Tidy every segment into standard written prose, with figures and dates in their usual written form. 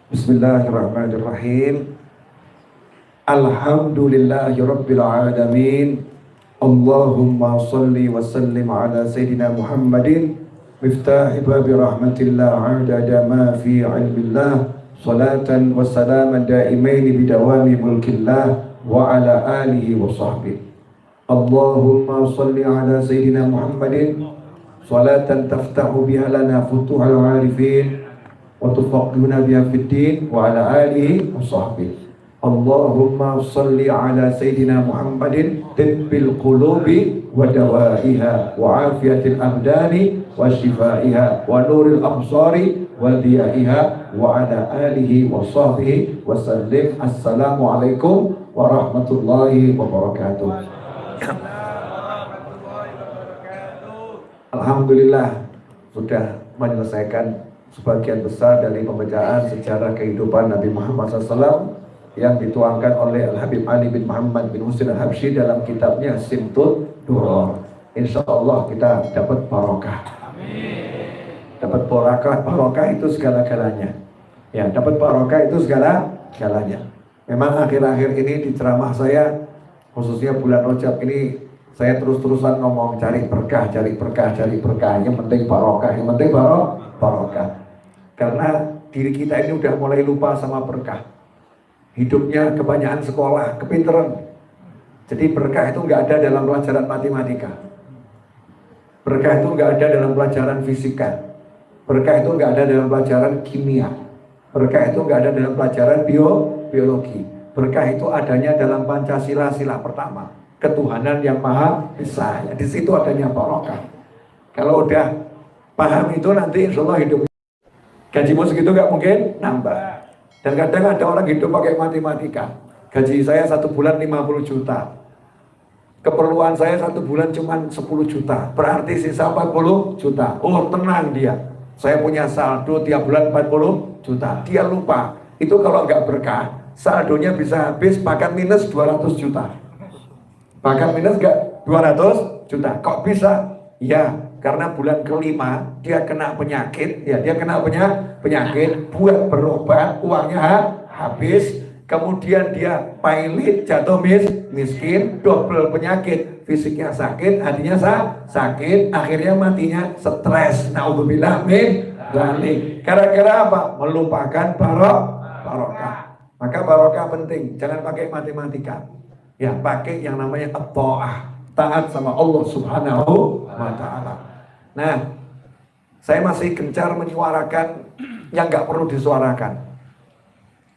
Bismillahirrahmanirrahim. Alhamdulillahi rabbil alamin. Allahumma salli wa sallim ala Sayyidina Muhammadin miftahi babi rahmatillah adada ma fi ilmillah salatan wa salaman daimaini bidawami mulkillah wa ala alihi wa sahbihi. Allahumma salli ala Sayyidina Muhammadin salatan taftahu biha lana futuhal arifin wa tufaqihuna biha fid din wa ala alihi wa sahbihi. Allahumma salli ala Sayyidina Muhammadin tibbil qulubi wa dawaiha wa afiyatil abdani wa shifaiha wa nuril absari wa diyaiha wa ala alihi wa sahbihi wa sallim. Assalamualaikum warahmatullahi wabarakatuh. Alhamdulillah sudah menyelesaikan sebagian besar dari pembacaan sejarah kehidupan Nabi Muhammad SAW yang dituangkan oleh Al-Habib Ali bin Muhammad bin Husain Al-Habsyi dalam kitabnya Simtud Duror. Insya Allah kita dapat barokah. Dapat barokah itu segala-galanya. Ya, dapat barokah itu segala-galanya. Memang akhir-akhir ini di ceramah saya, khususnya bulan Rajab ini, saya terus-terusan ngomong cari berkah. Yang penting barokah, barokah. Karena diri kita ini udah mulai lupa sama berkah. Hidupnya kebanyakan sekolah, kepinteran. Jadi berkah itu nggak ada dalam pelajaran matematika. Berkah itu nggak ada dalam pelajaran fisika. Berkah itu nggak ada dalam pelajaran kimia. Berkah itu nggak ada dalam pelajaran biologi. Berkah itu adanya dalam Pancasila sila pertama, ketuhanan yang maha esa. Di situ adanya barokah. Kalau udah paham itu nanti insya Allah hidup. Gajimu segitu nggak mungkin nambah. Dan kadang ada orang hidup pakai matematika. Gaji saya 1 bulan 50 juta. Keperluan saya 1 bulan cuma 10 juta. Berarti sisa 40 juta. Oh tenang dia. Saya punya saldo tiap bulan 40 juta. Dia lupa. Itu kalau nggak berkah, saldonya bisa habis bahkan minus 200 juta. Bahkan minus nggak 200 juta. Kok bisa? Ya, karena bulan kelima dia kena penyakit, penyakit buat berobat uangnya habis, kemudian dia pailit, jatuh miskin, double penyakit, fisiknya sakit, hatinya sakit, akhirnya matinya stres. Naudzubillah min dzalik. Gara-gara apa? Melupakan barokah. Maka barokah penting, jangan pakai matematika. Ya, pakai yang namanya at-ta'ah, taat sama Allah Subhanahu wa ta'ala. Nah, saya masih gencar menyuarakan yang nggak perlu disuarakan,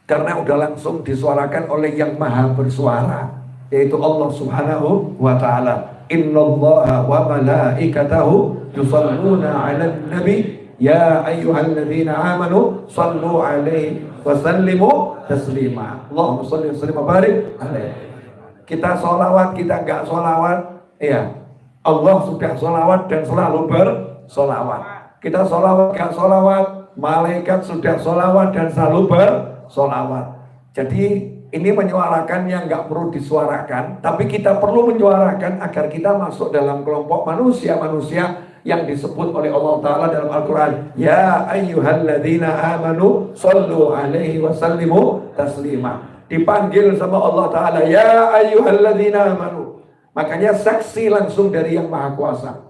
karena udah langsung disuarakan oleh yang maha bersuara, yaitu Allah Subhanahu wa ta'ala. Innallaha wa malaikatahu yusalluna 'alan nabi ya ayyuhalladzina amanu sallu 'alaihi wa sallimu taslima. Allahumma shalli wa sallim wa barik alaihi. Kita sholawat, kita nggak sholawat, ya Allah sudah sholawat dan selalu bersolawat. Kita sholawat, nggak sholawat, malaikat sudah sholawat dan selalu bersolawat. Jadi ini menyuarakan yang nggak perlu disuarakan, tapi kita perlu menyuarakan agar kita masuk dalam kelompok manusia-manusia yang disebut oleh Allah Ta'ala dalam Al-Quran. Ya ayyuhalladzina amanu sallu alaihi wa sallimu taslima. Dipanggil sama Allah Ta'ala, ya ayyuhalladzina amanu. Makanya saksi langsung dari yang maha kuasa,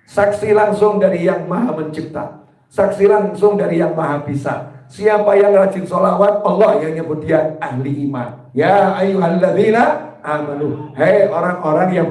saksi langsung dari yang maha mencipta, saksi langsung dari yang maha bisa. Siapa yang rajin sholawat, Allah yang nyebut dia ahli iman. Ya ayyuhalladzina amanu. Hei orang-orang yang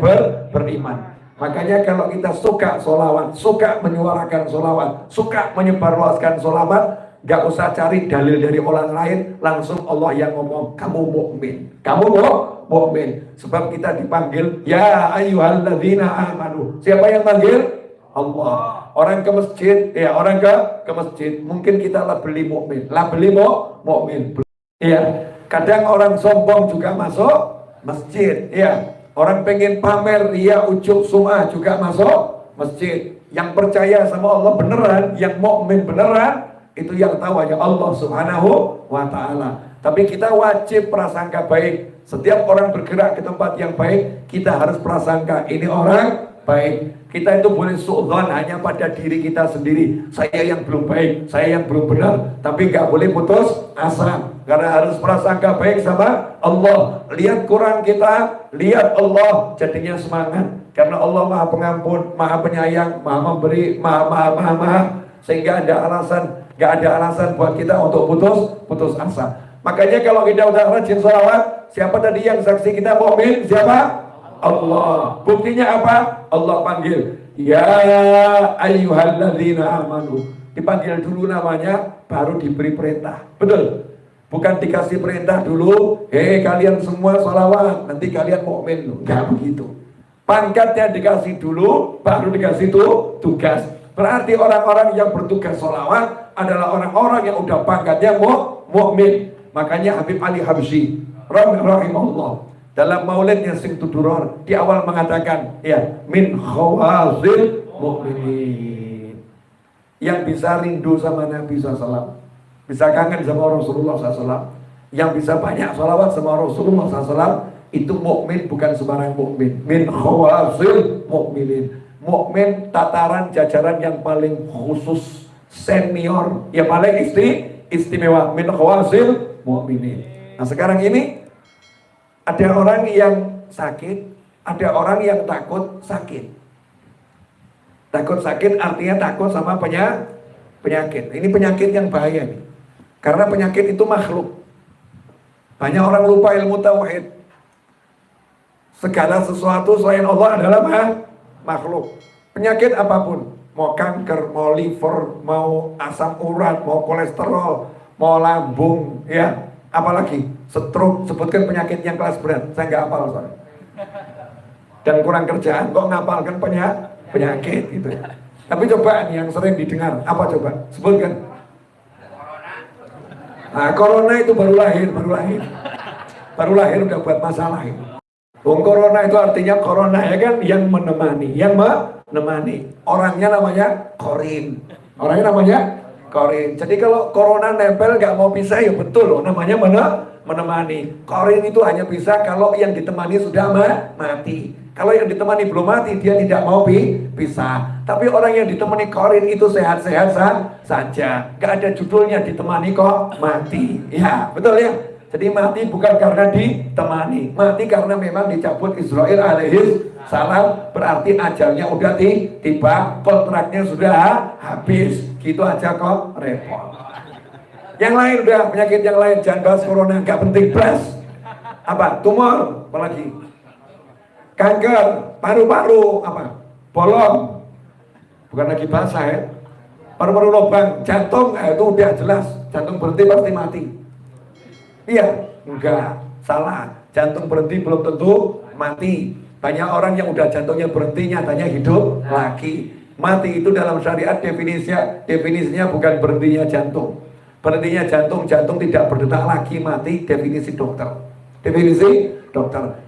beriman. Makanya kalau kita suka sholawat, suka menyuarakan sholawat, suka menyebarluaskan sholawat, gak usah cari dalil dari orang lain, langsung Allah yang ngomong, kamu mukmin, kamu mukmin. Sebab kita dipanggil ya ayyuhalladzina amanu. Siapa yang panggil? Allah. Orang ke masjid, ya orang ke masjid, mungkin kita lah beli mukmin, mukmin. Ya, kadang orang sombong juga masuk masjid, ya. Orang pengen pamer, ya ujub sum'ah juga masuk masjid. Yang percaya sama Allah beneran, yang mukmin beneran, itu yang tahu hanya Allah Subhanahu wa ta'ala. Tapi kita wajib prasangka baik. Setiap orang bergerak ke tempat yang baik, kita harus prasangka ini orang baik. Kita itu boleh suudzon hanya pada diri kita sendiri. Saya yang belum baik, saya yang belum benar. Tapi nggak boleh putus asa. Karena harus prasangka baik sama Allah. Lihat kurang kita, lihat Allah, jadinya semangat. Karena Allah Maha Pengampun, Maha Penyayang, Maha Memberi, Maha. Sehingga nggak ada alasan buat kita untuk putus asa. Makanya kalau kita udah rajin sholawat, siapa tadi yang saksi kita mukmin? Siapa? Allah. Buktinya apa? Allah panggil, ya ayyuhalladzina amanu. Dipanggil dulu namanya, baru diberi perintah. Betul? Bukan dikasih perintah dulu, kalian semua sholawat, nanti kalian mukmin loh. Enggak begitu. Pangkatnya dikasih dulu, baru dikasih tugas. Berarti orang-orang yang bertugas sholawat adalah orang-orang yang udah pangkatnya mukmin. Makanya Habib Ali Habsyi rahimahullah dalam maulidnya Sing Tuduror di awal mengatakan, ya, min khawazil mu'minin, yang bisa rindu sama Nabi SAW, bisa kangen sama Rasulullah SAW, yang bisa banyak sholawat sama Rasulullah SAW, itu mukmin, bukan sembarang mukmin. Min khawazil mu'minin, mukmin tataran jajaran yang paling khusus, senior, yang paling istimewa. Min khawazil mu'minin. Nah sekarang ini ada orang yang sakit, ada orang yang takut sakit. Takut sakit artinya takut sama penyakit. Ini penyakit yang bahaya nih. Karena penyakit itu makhluk. Banyak orang lupa ilmu tauhid. Segala sesuatu selain Allah adalah makhluk. Penyakit apapun, mau kanker, mau liver, mau asam urat, mau kolesterol, mau lambung, ya, apalagi stroke, sebutkan penyakit yang kelas berat, saya nggak hafal soalnya. Dan kurang kerjaan kok ngapalkan penyakit gitu. Tapi coba nih yang sering didengar, apa coba? Sebutkan. Nah, corona itu baru lahir udah buat masalah itu. Corona itu artinya corona ya kan, yang menemani. Orangnya namanya korin. Jadi kalau corona nempel nggak mau pisah, ya betul loh, namanya menemani. Korin itu hanya bisa kalau yang ditemani sudah mati. Kalau yang ditemani belum mati, dia tidak mau pisah. Tapi orang yang ditemani korin itu sehat-sehat saja. Gak ada judulnya ditemani kok mati. Ya betul ya. Jadi mati bukan karena ditemani, mati karena memang dicabut Israil alaihis salam, berarti ajalnya udah tiba, kontraknya sudah habis. Gitu aja kok repot. Yang lain udah, penyakit yang lain, jangan bahas corona, gak penting, bahas apa? Tumor, apalagi kanker, paru-paru, apa? Bolong, bukan lagi basah ya. Paru-paru lubang, jantung, itu udah jelas, jantung berhenti pasti mati. Iya, enggak, salah. Jantung berhenti belum tentu mati. Banyak orang yang udah jantungnya berhenti nyatanya hidup lagi. Mati itu dalam syariat definisinya bukan berhentinya jantung. Berhentinya jantung tidak berdetak lagi, mati, definisi dokter.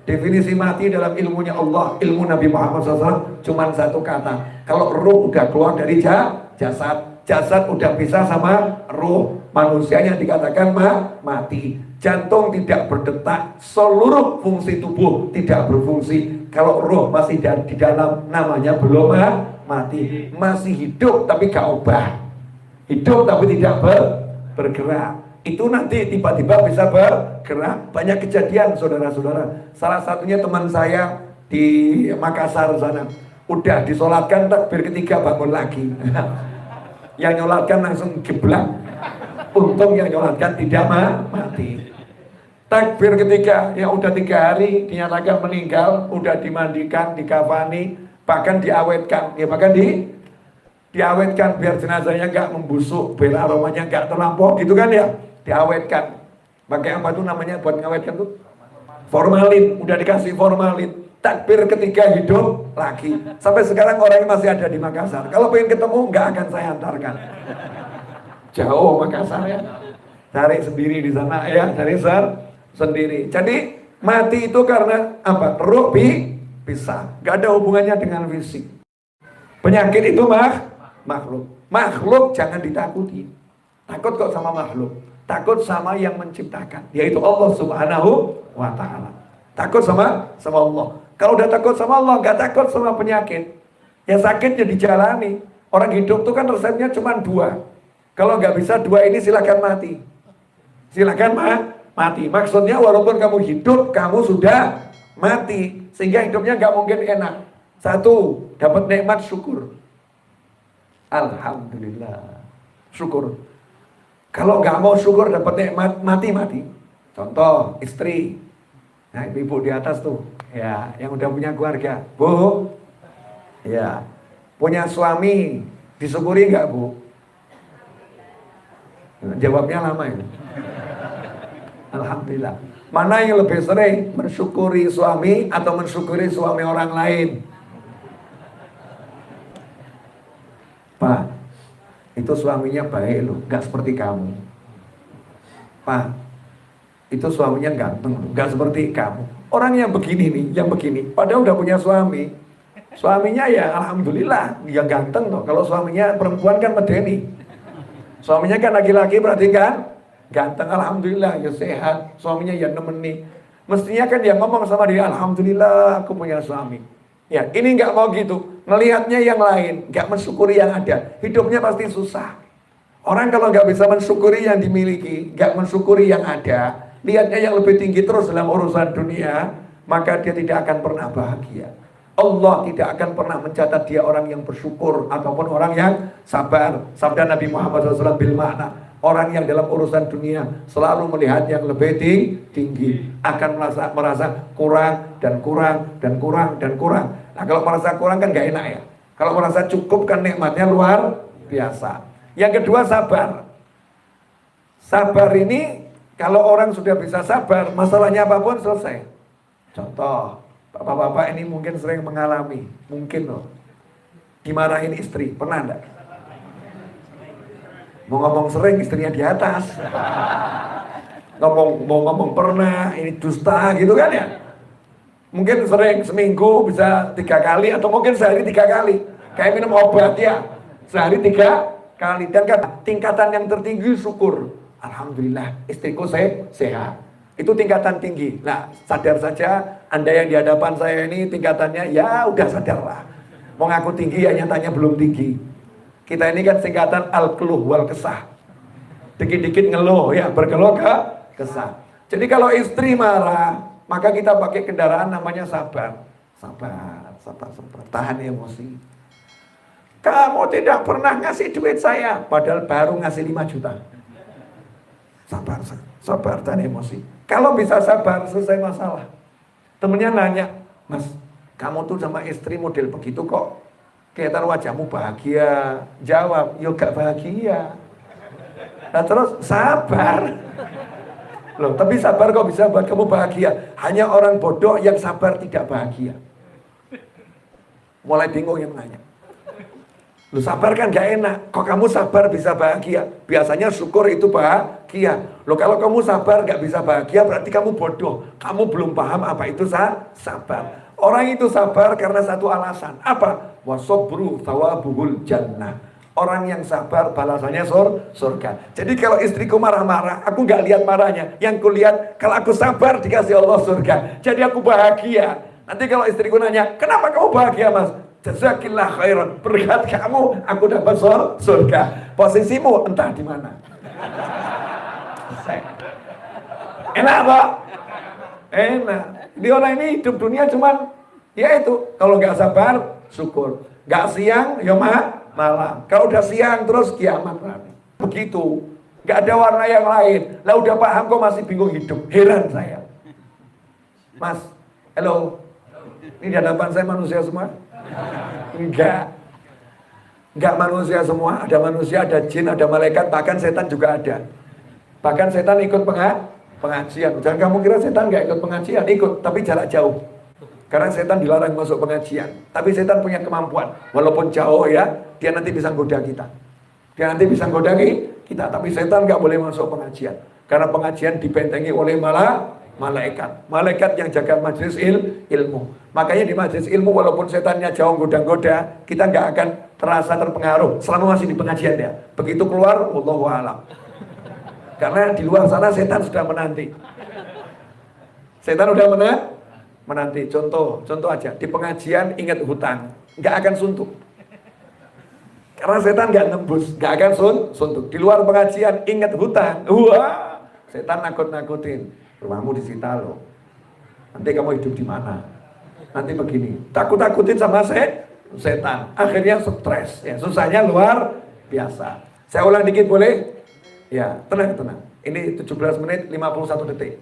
Definisi mati dalam ilmunya Allah, ilmu Nabi Muhammad SAW cuma satu kata. Kalau ruh udah keluar dari jasad udah pisah sama ruh, manusianya dikatakan mati. Jantung tidak berdetak, seluruh fungsi tubuh tidak berfungsi. Kalau ruh masih di dalam, namanya belum mati. Masih hidup tapi gak ubah, hidup tapi tidak bergerak. Itu nanti tiba-tiba bisa bergerak. Banyak kejadian saudara-saudara. Salah satunya teman saya di Makassar sana, udah disolatkan takbir ketiga bangun lagi. Yang nyolatkan langsung geblak. Untung yang nyolatkan tidak mati. Takbir ketiga, ya udah 3 hari dinyatakan meninggal, udah dimandikan, dikafani, bahkan diawetkan, ya bahkan diawetkan biar jenazahnya nggak membusuk, biar aromanya nggak terlampau, gitu kan ya, diawetkan. Pakai apa tuh namanya buat ngawetkan tuh? Formalin, udah dikasih formalin. Takbir ketiga hidup lagi. Sampai sekarang orangnya masih ada di Makassar. Kalau pengen ketemu nggak akan saya antarkan. Jauh Makassar ya. Cari sendiri di sana ya, cari sendiri. Jadi mati itu karena apa? Ruh pisah. Gak ada hubungannya dengan fisik. Penyakit itu makhluk. Makhluk jangan ditakuti. Takut kok sama makhluk. Takut sama yang menciptakan, yaitu Allah Subhanahu wa Ta'ala. Takut sama Allah. Kalau udah takut sama Allah, gak takut sama penyakit. Ya sakit ya dijalani. Orang hidup tuh kan resepnya cuma 2. Kalau nggak bisa 2 ini silakan mati. Silakan mati. Maksudnya walaupun kamu hidup, kamu sudah mati. Sehingga hidupnya nggak mungkin enak. 1, dapat nikmat syukur. Alhamdulillah. Syukur. Kalau nggak mau syukur dapat nikmat, mati. Contoh, istri. Nah, ibu di atas tuh. Ya, yang udah punya keluarga. Bu, ya, punya suami. Disyukuri nggak, Bu? Jawabnya lama ini. Alhamdulillah. Mana yang lebih sering? Mensyukuri suami atau mensyukuri suami orang lain? Pak, itu suaminya baik loh, gak seperti kamu. Pak, itu suaminya ganteng, gak seperti kamu. Orang yang begini nih, yang begini, padahal udah punya suami. Suaminya ya alhamdulillah, ya ganteng loh. Kalau suaminya perempuan kan medeni. Suaminya kan laki-laki berarti kan ganteng, alhamdulillah, ya sehat. Suaminya ya nemeni. Mestinya kan dia ngomong sama dia, alhamdulillah aku punya suami. Ya, ini nggak mau gitu. Ngelihatnya yang lain, nggak mensyukuri yang ada. Hidupnya pasti susah. Orang kalau nggak bisa mensyukuri yang dimiliki, nggak mensyukuri yang ada, lihatnya yang lebih tinggi terus dalam urusan dunia, maka dia tidak akan pernah bahagia. Allah tidak akan pernah mencatat dia orang yang bersyukur ataupun orang yang sabar. Sabda Nabi Muhammad SAW bil makna, orang yang dalam urusan dunia selalu melihat yang lebih tinggi, akan merasa kurang dan kurang dan kurang dan kurang. Nah, kalau merasa kurang kan gak enak ya. Kalau merasa cukup kan nikmatnya luar biasa. Yang kedua, sabar. Sabar ini kalau orang sudah bisa sabar, masalahnya apapun selesai. Contoh, bapak-bapak ini mungkin sering mengalami, mungkin loh, dimarahin istri, pernah enggak? Mau ngomong sering, istrinya di atas. Mau ngomong pernah, ini dusta gitu kan ya. Mungkin sering, seminggu bisa 3 kali, atau mungkin sehari 3 kali. Kayak minum obat ya, sehari 3 kali. Dan kan tingkatan yang tertinggi syukur. Alhamdulillah istriku sehat. Itu tingkatan tinggi. Nah, sadar saja Anda yang di hadapan saya ini tingkatannya ya udah sadarlah. Mau ngaku tinggi ya nyatanya belum tinggi. Kita ini kan singkatan al-keluh wal kesah. Dikit-dikit ngeluh ya, berkeluh kesah. Jadi kalau istri marah, maka kita pakai kendaraan namanya sabar. Sabar. Tahan emosi. Kamu tidak pernah ngasih duit saya, padahal baru ngasih 5 juta. Sabar, tahan emosi. Kalau bisa sabar, selesai masalah. Temennya nanya, Mas, kamu tuh sama istri model begitu kok kelihatan wajahmu bahagia. Jawab, yo gak bahagia. Nah terus sabar. Loh, tapi sabar kok bisa buat kamu bahagia? Hanya orang bodoh yang sabar tidak bahagia. Mulai bingung yang nanya. Loh, sabar kan gak enak. Kok kamu sabar bisa bahagia? Biasanya syukur itu bahagia. Loh, kalau kamu sabar gak bisa bahagia berarti kamu bodoh. Kamu belum paham apa itu sabar. Orang itu sabar karena satu alasan. Apa? Wasobru thawabuhul jannah. Orang yang sabar balasannya surga. Jadi kalau istriku marah-marah, aku gak lihat marahnya. Yang ku lihat, kalau aku sabar dikasih Allah surga. Jadi aku bahagia. Nanti kalau istriku nanya, kenapa kamu bahagia Mas? Jazakillah khairan. Berkat kamu, aku dapat surga. Posisimu entah di mana. Enak Pak? Enak. Di orang ini hidup dunia cuman, ya itu. Kalau gak sabar, syukur. Gak siang, ya malam. Kalau udah siang terus kiamat berarti. Begitu. Gak ada warna yang lain. Lah udah paham kok masih bingung hidup. Heran saya. Mas, halo. Ini di hadapan saya manusia semua? Enggak. Enggak manusia semua. Ada manusia, ada jin, ada malaikat. Bahkan setan juga ada. Bahkan setan ikut pengajian. Jangan kamu kira setan gak ikut pengajian. Ikut, tapi jarak jauh. Karena setan dilarang masuk pengajian. Tapi setan punya kemampuan. Walaupun jauh ya, dia nanti bisa goda kita. Dia nanti bisa goda kita. Tapi setan gak boleh masuk pengajian. Karena pengajian dibentengi oleh malaikat. Malaikat yang jaga majelis ilmu. Makanya di majelis ilmu walaupun setannya jauh goda-goda, kita gak akan terasa terpengaruh. Selama masih di pengajian ya. Begitu keluar, wallahu a'lam. Karena di luar sana setan sudah menanti. Setan udah menanti. Contoh aja, di pengajian ingat hutang. nggak akan suntuk. Karena setan nggak nembus, nggak akan suntuk. Di luar pengajian ingat hutang, wah, setan nakut-nakutin. Rumahmu disita loh. Nanti kamu hidup di mana? Nanti begini, takut-takutin sama setan. Akhirnya stres, ya susahnya luar biasa. Saya ulang dikit boleh? Ya, tenang. Ini 17 menit 51 detik.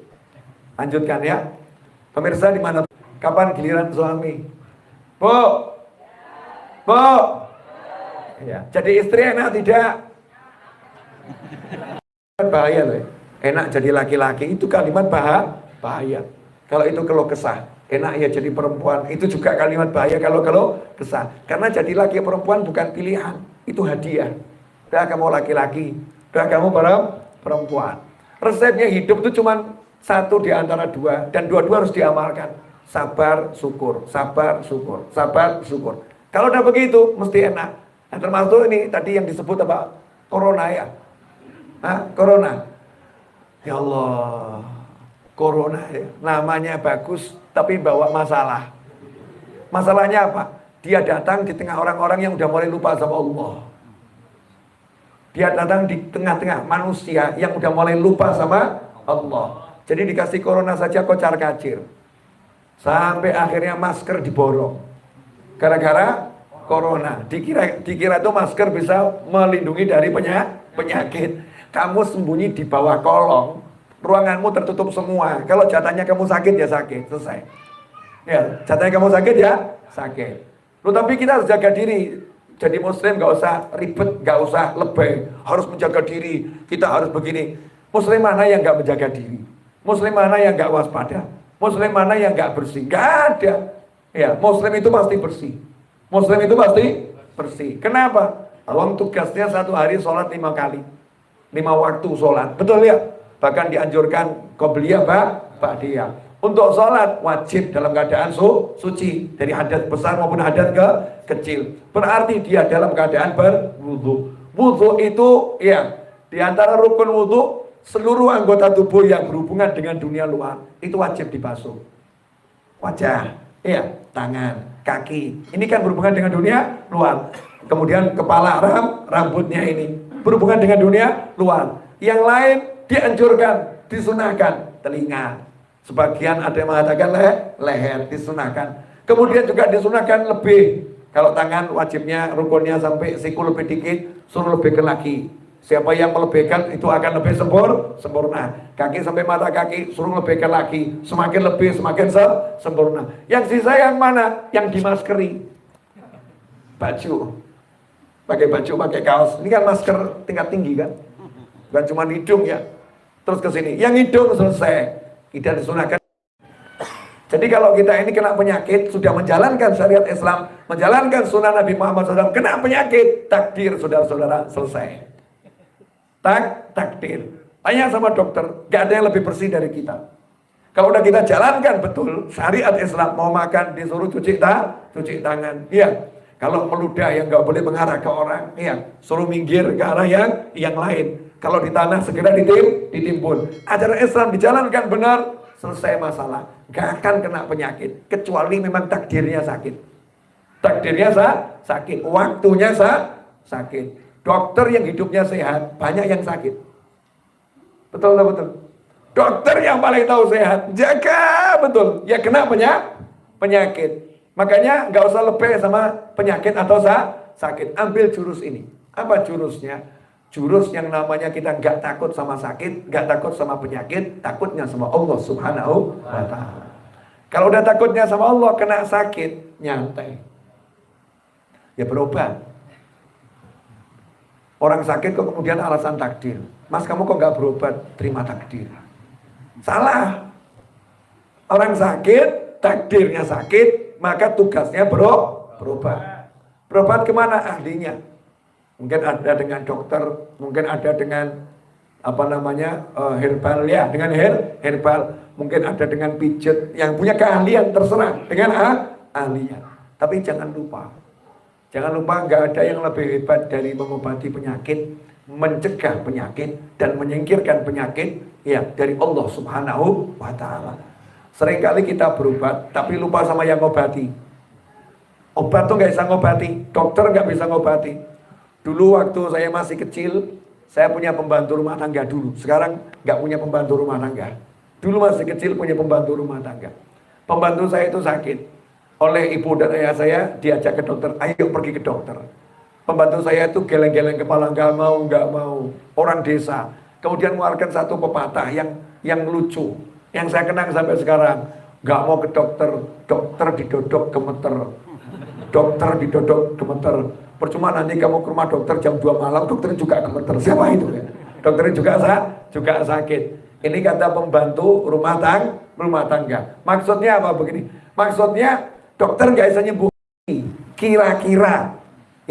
Lanjutkan ya. Pemirsa di mana? Kapan giliran suami? Bu, ya, jadi istri enak tidak? Bahaya loh. Enak jadi laki-laki itu kalimat bahaya. Kalau itu keluh kesah, enak ya jadi perempuan, itu juga kalimat bahaya kalau kesah. Karena jadi laki perempuan bukan pilihan, itu hadiah. Udah kamu laki-laki, udah kamu perempuan. Resepnya hidup itu cuma satu di antara dua, dan dua-dua harus diamalkan. Sabar, syukur, sabar, syukur, sabar, syukur. Kalau udah begitu, mesti enak. Nah, termasuk ini tadi yang disebut apa? Corona ya. Corona. Ya Allah, corona ya. Namanya bagus, tapi bawa masalah. Masalahnya apa? Dia datang di tengah orang-orang yang udah mulai lupa sama Allah. Dia datang di tengah-tengah manusia yang udah mulai lupa sama Allah. Jadi dikasih corona saja kocar kacir. Sampai akhirnya masker diborong. Gara-gara corona. Dikira itu masker bisa melindungi dari penyakit. Kamu sembunyi di bawah kolong, ruanganmu tertutup semua. Kalau jatahnya kamu sakit ya sakit, selesai. Ya, jatahnya kamu sakit ya sakit. Loh, tapi kita harus jaga diri. Jadi muslim gak usah ribet, gak usah lebay. Harus menjaga diri, kita harus begini. Muslim mana yang gak menjaga diri? Muslim mana yang gak waspada? Muslim mana yang gak bersih? Gak ada. Ya, muslim itu pasti bersih. Muslim itu pasti bersih. Kenapa? Ruang tugasnya satu hari sholat 5 kali. 5 waktu sholat. Betul ya? Bahkan dianjurkan qobliyah ba'diyah. Untuk sholat wajib dalam keadaan suci. Dari hadas besar maupun hadas kecil. Berarti dia dalam keadaan berwudu. Wudu itu ya, di antara rukun wudu, seluruh anggota tubuh yang berhubungan dengan dunia luar itu wajib dibasuh. Wajah, ya, tangan, kaki. Ini kan berhubungan dengan dunia luar. Kemudian kepala, rambutnya ini berhubungan dengan dunia luar. Yang lain dianjurkan, disunahkan. Telinga, sebagian ada yang mengatakan leher, disunahkan. Kemudian juga disunahkan lebih. Kalau tangan wajibnya rukunnya sampai siku lebih dikit, suruh lebih ke laki. Siapa yang melebihkan itu akan lebih sempurna. Kaki sampai mata kaki suruh lebih ke laki. Semakin lebih semakin sempurna. Yang sisa yang mana? Yang dimaskeri. Baju. Pakai baju, pakai kaos. Ini kan masker tingkat tinggi kan? Bukan cuma hidung ya. Terus ke sini. Yang hidung selesai. Tidak disunahkan. Jadi kalau kita ini kena penyakit, sudah menjalankan syariat Islam, menjalankan sunnah Nabi Muhammad SAW, kena penyakit, takdir saudara-saudara, selesai. Takdir. Tanya sama dokter, gak ada yang lebih bersih dari kita. Kalau udah kita jalankan betul syariat Islam, mau makan disuruh cuci tangan. Iya. Kalau meludah yang nggak boleh mengarah ke orang, ya suruh minggir ke arah yang lain. Kalau di tanah segera ditimbun. Ajaran Islam dijalankan benar, selesai masalah. Gak akan kena penyakit, kecuali memang takdirnya sakit. Takdirnya sakit, waktunya sakit. Dokter yang hidupnya sehat, banyak yang sakit. Betul atau betul? Dokter yang paling tahu sehat, jaga betul. Ya kena penyakit. Makanya nggak usah lebih sama penyakit atau sakit. Ambil jurus ini. Apa jurusnya? Jurus yang namanya kita nggak takut sama sakit, nggak takut sama penyakit, takutnya sama Allah Subhanahu wa Ta'ala. Kalau udah takutnya sama Allah, kena sakit, nyantai. Ya berobat. Orang sakit kok kemudian alasan takdir. Mas, kamu kok nggak berobat? Terima takdir. Salah. Orang sakit, takdirnya sakit, maka tugasnya berobat. Berobat kemana? Ahlinya. Mungkin ada dengan dokter, mungkin ada dengan herbal ya, dengan herbal. Mungkin ada dengan pijat, yang punya keahlian terserah dengan ahlinya. Tapi jangan lupa nggak ada yang lebih hebat dari mengobati penyakit, mencegah penyakit dan menyingkirkan penyakit ya dari Allah Subhanahu wa Ta'ala. Seringkali kita berobat tapi lupa sama yang ngobati. Obat tuh nggak bisa ngobati, dokter nggak bisa ngobati. Dulu waktu saya masih kecil, saya punya pembantu rumah tangga dulu. Sekarang nggak punya pembantu rumah tangga. Dulu masih kecil punya pembantu rumah tangga. Pembantu saya itu sakit. Oleh ibu dan ayah saya diajak ke dokter, ayo pergi ke dokter. Pembantu saya itu geleng-geleng kepala, nggak mau. Orang desa. Kemudian mengeluarkan satu pepatah yang lucu, yang saya kenang sampai sekarang. Nggak mau ke dokter, dokter didodok gemeter. Dokter didodok gemeter. Percuma nanti kamu ke rumah dokter jam 2 malam, dokter juga gemeter. Siapa itu ya? Dokter juga sakit. Ini kata pembantu rumah tangga. Maksudnya apa begini? Maksudnya dokter nggak bisa nyembuh. Kira-kira,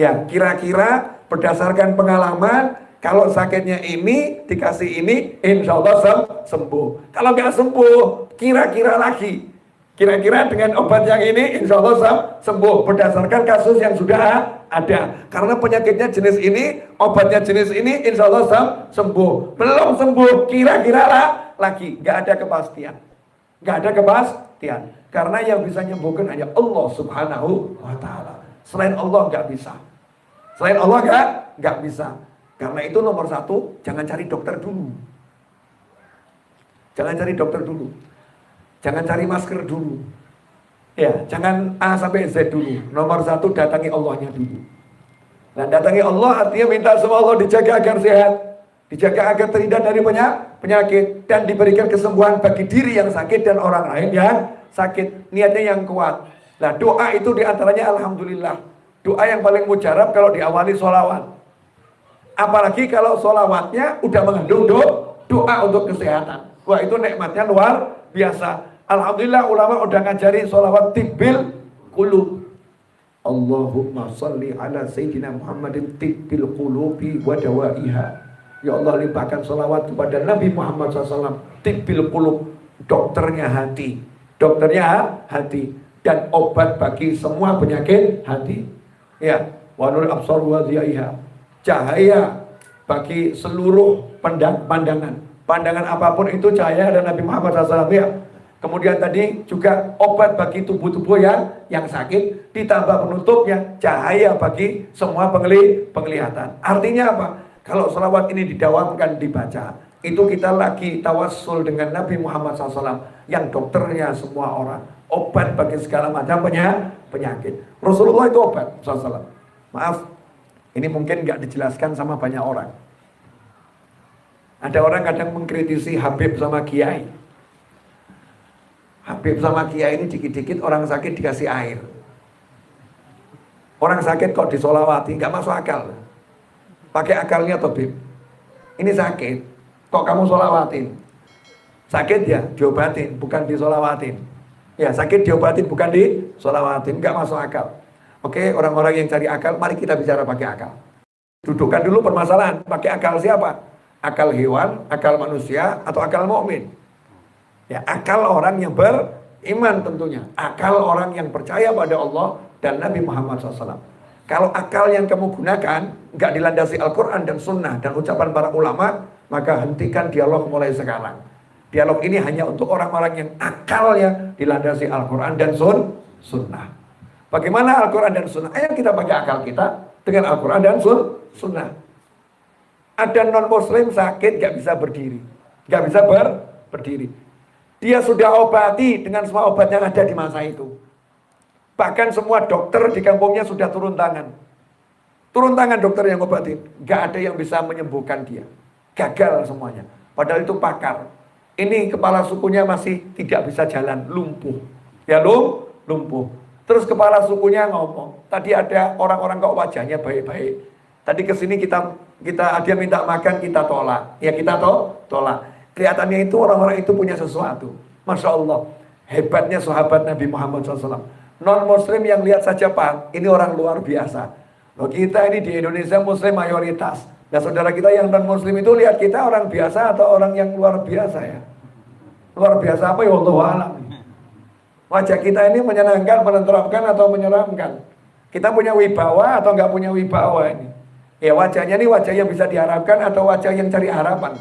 ya kira-kira berdasarkan pengalaman, kalau sakitnya ini dikasih ini, insya Allah sembuh. Kalau nggak sembuh, kira-kira lagi. Kira-kira dengan obat yang ini insya Allah sembuh berdasarkan kasus yang sudah ada. Karena penyakitnya jenis ini, obatnya jenis ini insya Allah sembuh. Belum sembuh, kira-kira lagi. Gak ada kepastian. Gak ada kepastian. Karena yang bisa menyembuhkan hanya Allah Subhanahu wa ta'ala. Selain Allah gak bisa. Selain Allah gak bisa. Karena itu nomor satu, jangan cari dokter dulu. Jangan cari dokter dulu. Jangan cari masker dulu. Ya, jangan A sampai Z dulu. Nomor satu, datangi Allahnya dulu. Nah, datangi Allah artinya minta sama Allah dijaga agar sehat, dijaga agar terhindar dari penyakit, dan diberikan kesembuhan bagi diri yang sakit dan orang lain yang sakit. Niatnya yang kuat. Nah, doa itu diantaranya alhamdulillah. Doa yang paling mujarab kalau diawali sholawat. Apalagi kalau sholawatnya udah mengandung doa untuk kesehatan. Wah, itu nikmatnya luar biasa. Alhamdulillah ulama udah ngajari sholawat tibbil qulub. Allahumma salli ala Sayyidina Muhammadin tibbil qulubi wa dawaiha. Ya Allah, limpahkan sholawat kepada Nabi Muhammad SAW. Tibbil qulub, dokternya hati. Dokternya hati. Dan obat bagi semua penyakit hati. Ya, wa nur absar wa dhiyaiha. Cahaya bagi seluruh pandangan. Pandangan apapun itu cahaya dan Nabi Muhammad SAW. Ya. Kemudian tadi juga obat bagi tubuh-tubuh yang sakit, ditambah penutupnya cahaya bagi semua penglihatan. Artinya apa? Kalau selawat ini didawamkan dibaca, itu kita lagi tawassul dengan Nabi Muhammad SAW yang dokternya semua orang, obat bagi segala macam penyakit. Rasulullah itu obat SAW. Maaf, ini mungkin nggak dijelaskan sama banyak orang. Ada orang kadang mengkritisi Habib sama Kiai. Habib sama Kiai ini dikit-dikit orang sakit dikasih air. Orang sakit kok disolawati, nggak masuk akal. Pakai akalnya Habib. Ini sakit, kok kamu solawatin? Sakit ya, diobatin, bukan disolawatin. Ya, sakit diobatin, bukan disolawatin, nggak masuk akal. Oke, orang-orang yang cari akal, mari kita bicara pakai akal. Dudukkan dulu permasalahan, pakai akal siapa? Akal hewan, akal manusia, atau akal mukmin? Ya, akal orang yang beriman tentunya. Akal orang yang percaya pada Allah dan Nabi Muhammad SAW. Kalau akal yang kamu gunakan nggak dilandasi Al-Quran dan Sunnah dan ucapan para ulama, maka hentikan dialog mulai sekarang. Dialog ini hanya untuk orang-orang yang akalnya dilandasi Al-Quran dan Sunnah. Bagaimana Al-Quran dan Sunnah? Ayo kita pakai akal kita dengan Al-Quran dan Sunnah. Ada non-muslim sakit nggak bisa berdiri, nggak bisa berdiri. Dia sudah obati dengan semua obat yang ada di masa itu. Bahkan semua dokter di kampungnya sudah turun tangan. Turun tangan dokter yang obatin. Gak ada yang bisa menyembuhkan dia. Gagal semuanya. Padahal itu pakar. Ini kepala sukunya masih tidak bisa jalan, lumpuh. Ya lumpuh. Terus kepala sukunya ngomong. Tadi ada orang-orang kok wajahnya baik-baik. Tadi kesini dia minta makan, kita tolak. Ya kita tolak. Kelihatannya itu orang-orang itu punya sesuatu. Masya Allah. Hebatnya sahabat Nabi Muhammad SAW. Non-muslim yang lihat saja, Pak, ini orang luar biasa. Loh, kita ini di Indonesia muslim mayoritas. Nah, saudara kita yang non-muslim itu lihat kita orang biasa atau orang yang luar biasa ya? Luar biasa apa ya? Wallahu a'lam. Wajah kita ini menyenangkan, menenteramkan atau menyeramkan? Kita punya wibawa atau nggak punya wibawa ini? Ya, wajahnya ini wajah yang bisa diharapkan atau wajah yang cari harapan?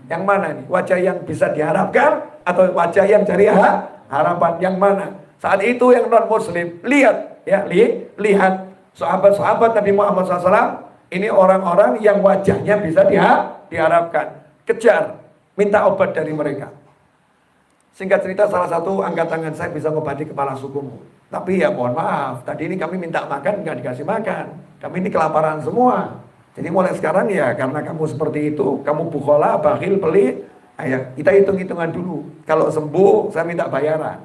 Yang mana nih? Wajah yang bisa diharapkan atau wajah yang cari harapan? Yang mana? Saat itu yang non muslim lihat Ya, lihat sahabat-sahabat Nabi Muhammad SAW, ini orang-orang yang wajahnya bisa diharapkan. Kejar, minta obat dari mereka. Singkat cerita, salah satu angkat tangan, saya bisa mengobati kepala sukumu. Tapi ya mohon maaf, tadi ini kami minta makan, nggak dikasih makan. Kami ini kelaparan semua. Jadi mulai sekarang ya, karena kamu seperti itu, kamu bukhola, bakhil, pelit, ayo kita hitung-hitungan dulu. Kalau sembuh, saya minta bayaran.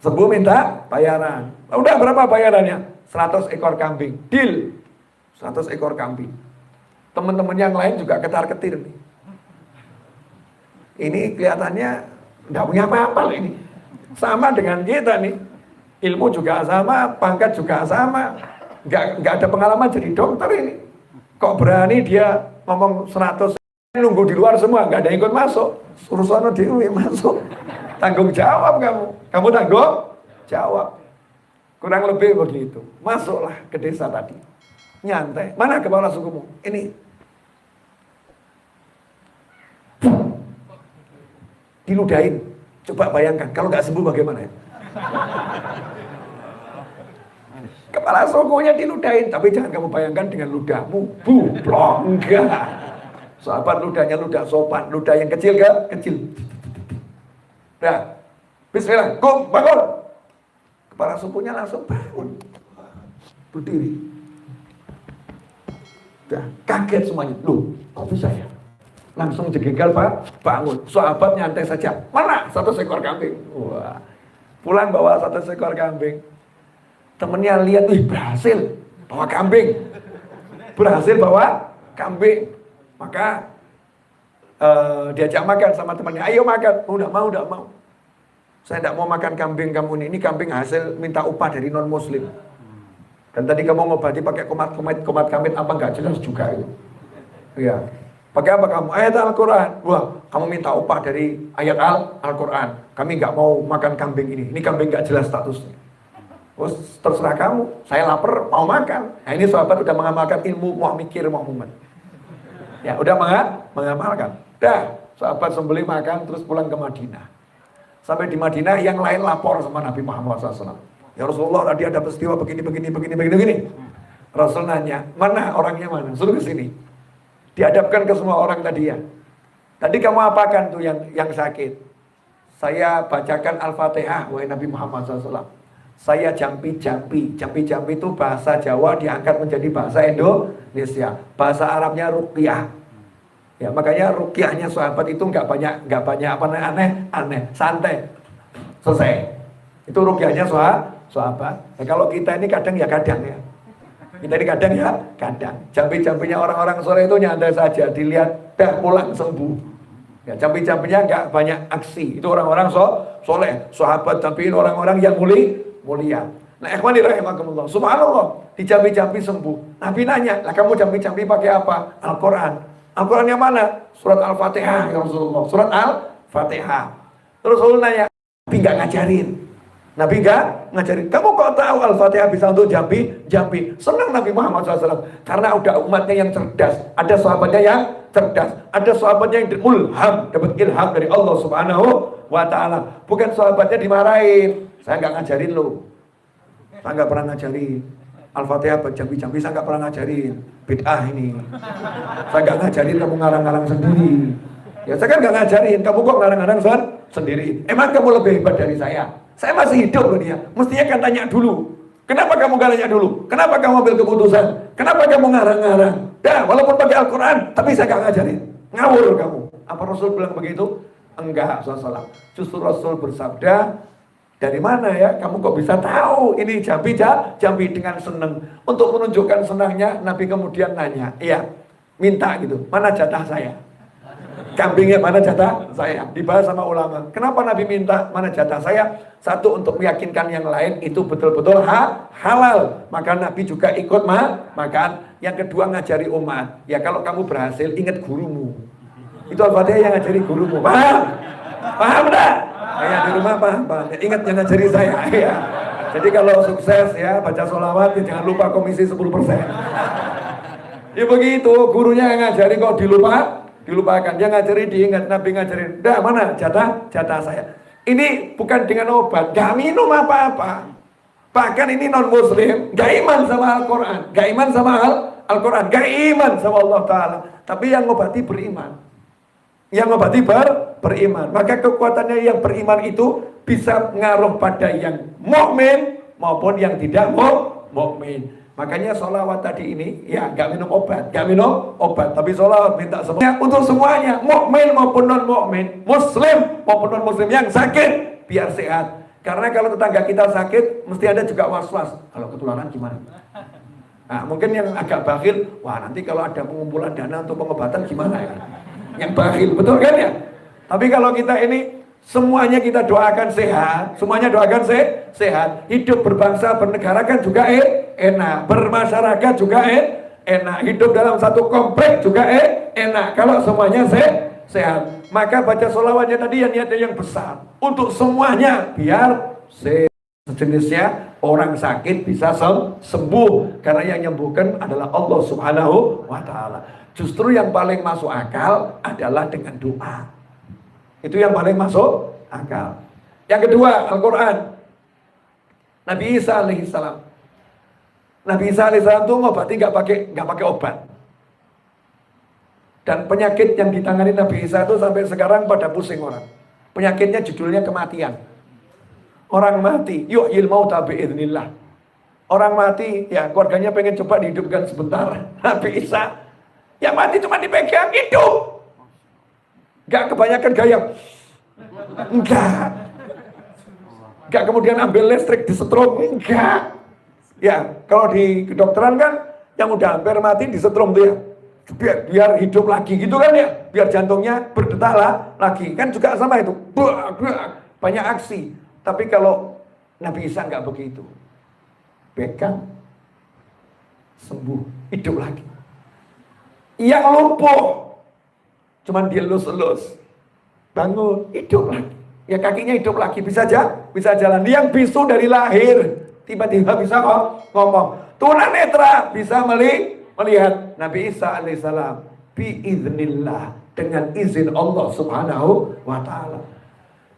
Sembuh minta bayaran. Udah berapa bayarannya? 100 ekor kambing. Deal. 100 ekor kambing. Teman-teman yang lain juga ketar-ketir nih. Ini kelihatannya nggak punya apa-apa ini. Sama dengan kita nih. Ilmu juga sama, pangkat juga sama. Nggak ada pengalaman jadi dokter ini. Kok berani dia ngomong 100, nunggu di luar semua, nggak ada yang ikut masuk. Suruh sono dewe masuk. Tanggung jawab kamu. Kamu tanggung jawab. Kurang lebih begitu. Masuklah ke desa tadi. Nyantai. Mana kepala sukumu? Ini. Diludahin. Coba bayangkan, kalau nggak sembuh bagaimana ya? Kepala sukunya diludahin, tapi jangan kamu bayangkan dengan ludahmu. Blok, enggak. Sahabat ludahnya ludah sopan, ludah yang kecil ke? Kecil. Dah. Bismillah, kum, bangun. Kepala sukunya langsung bangun. Berdiri. Dah, kaget semuanya. Loh, kok bisa ya? Langsung jengkel Pak, bangun. Sahabat nyantai saja. Mana 100 ekor kambing? Wah. Pulang bawa 100 ekor kambing. Temennya lihat, wih berhasil bawa kambing. Berhasil bawa kambing. Maka diajak makan sama temannya. Ayo makan. Udah mau. Saya tidak mau makan kambing kamu ini. Ini kambing hasil minta upah dari non muslim. Dan tadi kamu ngobati pakai komat kamit apa enggak jelas juga itu. Iya. Pakai apa kamu? Ayat Al-Quran. Wah, kamu minta upah dari ayat Al-Quran. Kami nggak mau makan kambing ini. Ini kambing nggak jelas statusnya. Terus terserah kamu. Saya lapar, mau makan. Nah, ini sahabat udah mengamalkan ilmu, mau mikir, mau mumet. Ya, udah mengamalkan. Dah, sahabat sembelih makan, terus pulang ke Madinah. Sampai di Madinah, yang lain lapor sama Nabi Muhammad SAW. Ya Rasulullah, tadi ada peristiwa begini. Rasul nanya, mana orangnya mana? Suruh ke sini. Dihadapkan ke semua orang tadi ya. Tadi kamu apakan tuh yang sakit? Saya bacakan Al-Fatihah, wahai Nabi Muhammad SAW. Saya jampi-jampi. Jampi-jampi itu bahasa Jawa diangkat menjadi bahasa Indonesia. Bahasa Arabnya ruqyah. Ya, makanya ruqyahnya sahabat itu nggak banyak apa aneh, santai. Selesai. Itu ruqyahnya sahabat. Nah, kalau kita ini kadang ya. Kita ini kadang ya, jampi-jampinya orang-orang soleh itu nyantai saja, dilihat, dah pulang sembuh. Ya, jampi-jampinya nggak banyak aksi. Itu orang-orang soleh, sahabat, tapi orang-orang yang mulia. Nah, ikhwani rahimakumullah, subhanallah, dijampi-jampi sembuh. Nabi nanya, lah kamu jampi-jampi pakai apa? Al-Quran. Al-Quran yang mana? Surat Al-Fatihah ya Rasulullah. Surat Al-Fatihah. Terus Rasul nanya, Nabi nggak ngajarin. Nabi nggak ngajarin. Kamu kok tahu Al-Fatihah bisa untuk jampi? Senang Nabi Muhammad SAW. Karena udah umatnya yang cerdas. Ada sahabatnya yang cerdas. Ada sahabatnya yang mulham. Dapat ilham dari Allah Subhanahu wa Ta'ala. Bukan sahabatnya dimarahin. Saya nggak ngajarin lo. Saya nggak pernah ngajarin. Al-Fatihah jampi-jampi saya nggak pernah ngajarin. Bid'ah ini. Saya nggak ngajarin kamu ngarang-ngarang sendiri. Ya saya kan nggak ngajarin. Kamu kok ngarang-ngarang sendiri. Emang kamu lebih hebat dari saya? Saya masih hidup loh dia. Mestinya kan tanya dulu. Kenapa kamu gak tanya dulu? Kenapa kamu ambil keputusan? Kenapa kamu ngarang-ngarang? Dah, walaupun pakai Al-Quran, tapi saya gak ngajarin. Ngawur kamu. Apa Rasul bilang begitu? Enggak, SAW. Justru Rasul bersabda, dari mana ya? Kamu kok bisa tahu? Ini jambi dengan senang. Untuk menunjukkan senangnya, Nabi kemudian nanya, iya, minta gitu. Mana jatah saya? Kambingnya mana jatah saya? Dibahas sama ulama. Kenapa Nabi minta mana jatah saya? Satu, untuk meyakinkan yang lain itu betul-betul halal. Maka Nabi juga ikut makan. Yang kedua, ngajari umat. Ya kalau kamu berhasil, ingat gurumu. Itu Al-Fatihah yang ngajari gurumu. Paham enggak? Kayak di rumah paham. Ingat yang ngajari saya. Ya. Jadi kalau sukses ya baca sholawat, ya jangan lupa komisi 10%. Ya begitu, gurunya yang ngajari kok dilupakan. Dia ngajari diingat, Nabi ngajarin. Dah mana jatah saya. Ini bukan dengan obat, gak minum apa-apa. Bahkan ini non-muslim, gak iman sama Al-Quran, gak iman sama Al-Quran, gak iman sama Allah Ta'ala. Tapi yang ngobati beriman. Yang ngobati beriman. Maka kekuatannya yang beriman itu bisa ngaruh pada yang mukmin maupun yang tidak mukmin. Makanya sholawat tadi ini, ya gak minum obat, tapi sholawat minta semuanya untuk semuanya, mukmin maupun non-mukmin, muslim maupun non-muslim yang sakit, biar sehat. Karena kalau tetangga kita sakit, mesti ada juga was-was. Kalau ketularan gimana? Nah, mungkin yang agak bakhil, wah nanti kalau ada pengumpulan dana untuk pengobatan gimana ya? Yang bakhil, betul kan ya? Tapi kalau kita ini, semuanya kita doakan sehat, semuanya doakan sehat. Hidup berbangsa, bernegara kan juga enak. Bermasyarakat juga enak. Hidup dalam satu komplek juga enak. Kalau semuanya sehat. Maka baca sholawatnya tadi yang niatnya yang besar untuk semuanya biar sejenisnya orang sakit bisa sembuh, karena yang menyembuhkan adalah Allah Subhanahu wa Ta'ala. Justru yang paling masuk akal adalah dengan doa. Itu yang paling masuk akal. Yang kedua, Al-Quran. Nabi Isa alaihissalam. Nabi Isa alaihissalam itu ngobati nggak pakai obat. Dan penyakit yang ditangani Nabi Isa itu sampai sekarang pada pusing orang. Penyakitnya judulnya kematian. Orang mati, yuhyil mauta bi'iznillah. Orang mati, ya keluarganya pengen coba dihidupkan sebentar. Nabi Isa, yang mati cuma dipegang, hidup. Gak kebanyakan gaya. Enggak. Gak kemudian ambil listrik disetrum. Enggak. Ya, kalau di kedokteran kan, yang udah hampir mati disetrum tuh ya. Biar hidup lagi gitu kan ya, biar jantungnya berdetak lagi kan juga sama itu, banyak aksi. Tapi kalau Nabi Isa nggak begitu, pegang sembuh, hidup lagi. Yang lumpuh cuman dielus-elus, bangun, hidup lagi. Ya kakinya hidup lagi, bisa jalan. Yang bisu dari lahir tiba-tiba bisa ngomong. Tunanetra bisa melihat. Nabi Isa alaihissalam biiznillah, dengan izin Allah Subhanahu wa Ta'ala.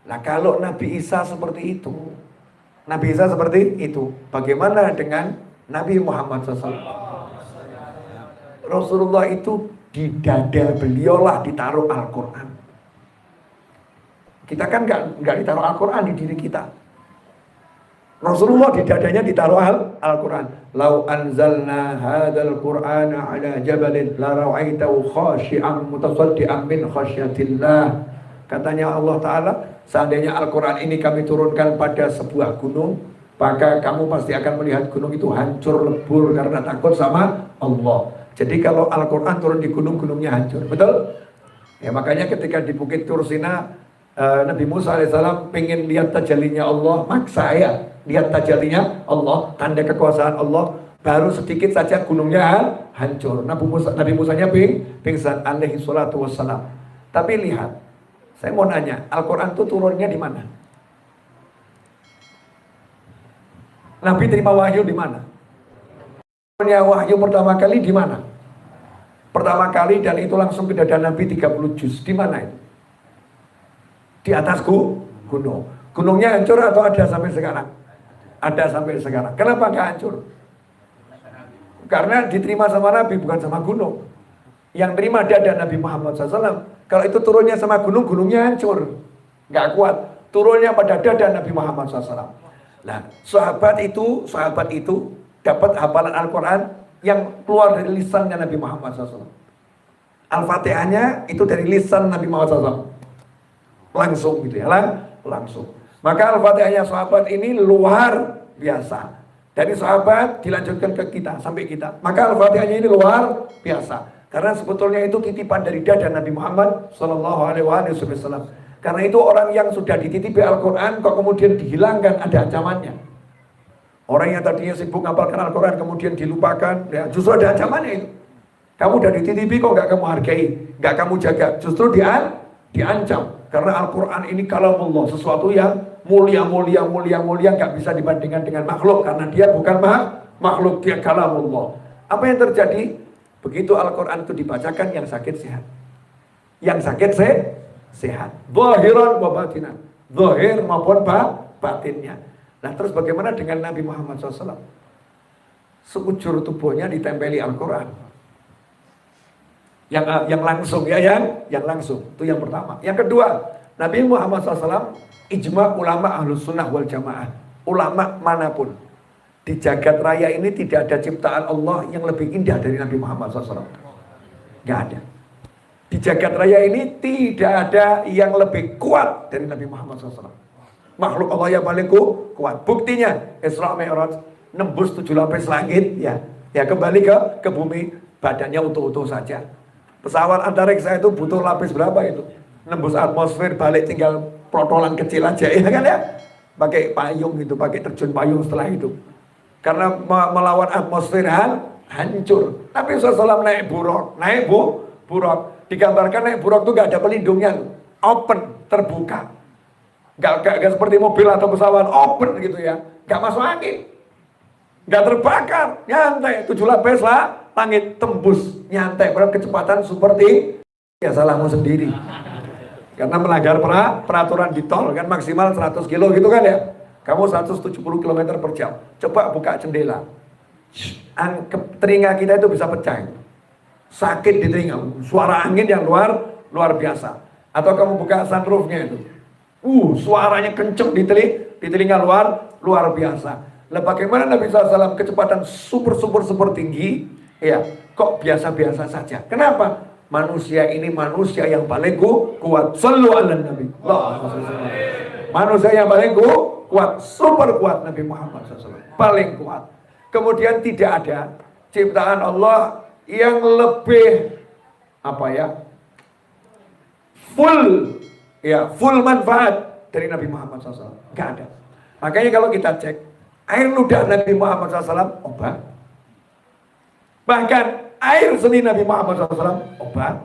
Nah kalau Nabi Isa seperti itu, bagaimana dengan Nabi Muhammad SAW? Rasulullah itu di dada beliau lah ditaruh Al-Quran. Kita kan nggak ditaruh Al-Quran di diri kita. Rasulullah di dadanya ditaruh Al-Quran. Lau anzalna hadzal Qur'ana ala jabalin la ra'aitahu khashi'an mutasaddian min khasyatillah. Katanya Allah Ta'ala, seandainya Al-Quran ini kami turunkan pada sebuah gunung, maka kamu pasti akan melihat gunung itu hancur lebur karena takut sama Allah. Jadi kalau Al-Quran turun di gunung, gunungnya hancur. Betul? Ya makanya ketika di Bukit Tursina, Nabi Musa AS pengen lihat tajallinya Allah, maksa ya lihat tajallinya Allah, tanda kekuasaan Allah. Baru sedikit saja gunungnya hancur. Nabi Musanya pingsan alaihi salatu wassalam. Tapi lihat, saya mau nanya, Al-Quran itu turunnya di mana? Nabi terima wahyu di mana? Turunnya wahyu pertama kali di mana? Pertama kali, dan itu langsung ke dada Nabi 30 juz. Di mana itu? Di atas gunung. Gunungnya hancur atau ada sampai sekarang? Ada sampai sekarang. Kenapa nggak hancur? Karena diterima sama Nabi, bukan sama gunung. Yang terima dada Nabi Muhammad SAW. Kalau itu turunnya sama gunung, gunungnya hancur. Nggak kuat. Turunnya pada dada Nabi Muhammad SAW. Nah, sahabat itu dapat hafalan Al-Quran yang keluar dari lisannya Nabi Muhammad SAW. Al-Fatihahnya itu dari lisan Nabi Muhammad SAW. Langsung gitu ya, langsung. Maka Al-Fatihahnya sahabat ini luar biasa. Dari sahabat dilanjutkan ke kita, sampai kita. Maka Al-Fatihahnya ini luar biasa. Karena sebetulnya itu titipan dari dada Nabi Muhammad SAW. Karena itu orang yang sudah dititipi Al-Quran, kok kemudian dihilangkan, ada ancamannya. Orang yang tadinya sibuk ngapalkan Al-Quran, kemudian dilupakan, ya, justru ada ancamannya itu. Kamu udah dititipi kok gak kamu hargai, gak kamu jaga, justru diancam. Karena Al-Quran ini kalamullah, sesuatu yang mulia, gak bisa dibandingkan dengan makhluk. Karena dia bukan makhluk, dia kalamullah. Apa yang terjadi? Begitu Al-Quran itu dibacakan, yang sakit sehat. Yang sakit sehat. Zahiran wa batinan. Zahir maupun batinnya. Nah terus bagaimana dengan Nabi Muhammad SAW? Sekujur tubuhnya ditempeli Al-Quran. Yang langsung ya, yang langsung. Itu yang pertama. Yang kedua, Nabi Muhammad SAW ijma ulama ahlus sunnah wal jamaah. Ulama manapun di jagat raya ini tidak ada ciptaan Allah yang lebih indah dari Nabi Muhammad SAW. Gak ada. Di jagat raya ini tidak ada yang lebih kuat dari Nabi Muhammad SAW. Makhluk Allah yang paling kuat. Buktinya Isra Mi'raj nembus 7 lapis langit, ya kembali ke bumi, badannya utuh-utuh saja. Pesawat antariksa itu butuh lapis berapa itu? Nembus atmosfer, balik tinggal protolan kecil aja, ya kan ya? Pakai payung gitu, pakai terjun payung setelah itu. Karena melawan atmosfer hancur. Tapi SAW naik buruk. Digambarkan naik buruk itu gak ada pelindungnya, open, terbuka. Gak seperti mobil atau pesawat open gitu ya, gak masuk angin. Nggak terbakar, nyantai, 7 lapis lah, langit tembus, nyantai, kecepatan seperti ya salahmu sendiri. Karena melanggar peraturan di tol kan maksimal 100 kilo gitu kan ya. Kamu 170 km per jam. Coba buka jendela. Telinga kita itu bisa pecah. Sakit di telinga, suara angin yang luar biasa. Atau kamu buka sunroofnya itu. Suaranya kenceng di telinga luar biasa. Lah bagaimana Nabi SAW kecepatan super tinggi, ya kok biasa-biasa saja. Kenapa? Manusia ini manusia yang paling kuat. Shallu ala Nabi. Manusia yang paling kuat, super kuat Nabi Muhammad SAW. Paling kuat. Kemudian tidak ada ciptaan Allah yang lebih full manfaat dari Nabi Muhammad SAW. Gak ada. Makanya kalau kita cek air ludah Nabi Muhammad SAW obat. Bahkan air seni Nabi Muhammad SAW obat.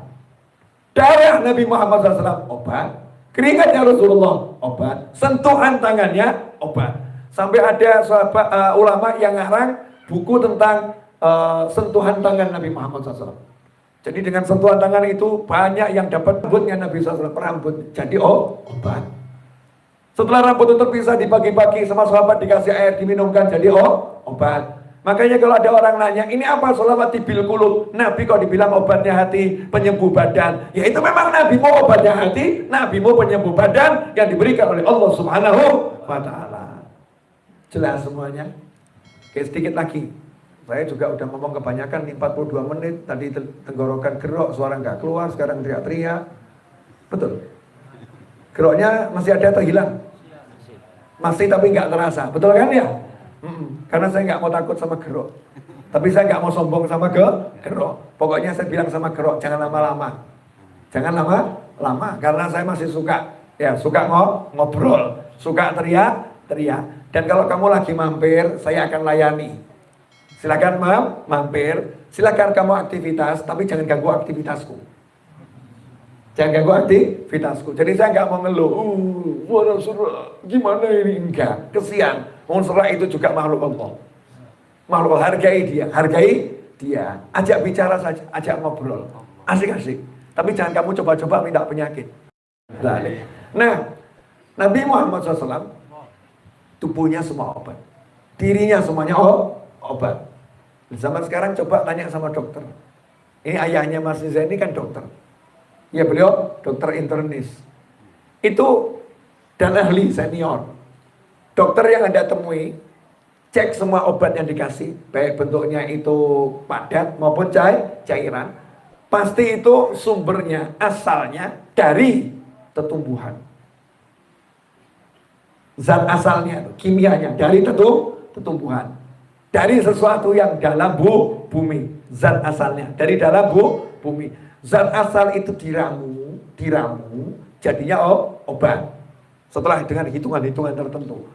Darah Nabi Muhammad SAW obat. Keringatnya Rasulullah obat. Sentuhan tangannya obat. Sampai ada sahabat ulama yang ngarang buku tentang sentuhan tangan Nabi Muhammad SAW. Jadi dengan sentuhan tangan itu banyak yang dapat rambutnya Nabi SAW. Rambut jadi obat. Setelah rambut itu terpisah dibagi-bagi sama sahabat, dikasih air diminumkan jadi obat. Makanya kalau ada orang nanya, ini apa sholawat tibil qulub? Nabi kok dibilang obatnya hati, penyembuh badan. Ya itu memang Nabi mau obatnya hati, Nabi mau penyembuh badan yang diberikan oleh Allah Subhanahu wa ta'ala. Jelas semuanya? Oke, sedikit lagi. Saya juga udah ngomong kebanyakan nih, 42 menit. Tadi tenggorokan gerok, suara nggak keluar, sekarang teriak-teriak. Betul? Geroknya masih ada atau hilang? Masih tapi nggak terasa, betul kan ya? Karena saya nggak mau takut sama gerok, tapi saya nggak mau sombong sama gerok. Pokoknya saya bilang sama gerok, jangan lama-lama, karena saya masih suka ngobrol, suka teriak. Dan kalau kamu lagi mampir, saya akan layani. Silakan mampir, silakan kamu aktivitas, tapi jangan ganggu aktivitasku. Jangan ganggu aktivitasku. Jadi saya nggak mau ngeluh. Rasulullah, gimana ini? Enggak. Kesian. Rasulullah itu juga makhluk Allah. Makhluk Allah, hargai dia. Ajak bicara saja, ajak ngobrol. Asik-asik. Tapi jangan kamu coba-coba minta penyakit. Nah, Nabi Muhammad SAW tubuhnya semua obat. Dirinya semuanya obat. Zaman sekarang coba tanya sama dokter. Ini ayahnya Mas Niza ini kan dokter. Ya beliau dokter internis. Itu dan ahli senior. Dokter yang Anda temui, cek semua obat yang dikasih, baik bentuknya itu padat maupun cairan. Pasti itu sumbernya, asalnya dari tumbuhan. Zat asalnya, kimianya dari tumbuhan. Dari sesuatu yang dalam bumi. Zat asalnya dari dalam bumi. Zat asal itu diramu, jadinya obat. Setelah dengan hitungan-hitungan tertentu.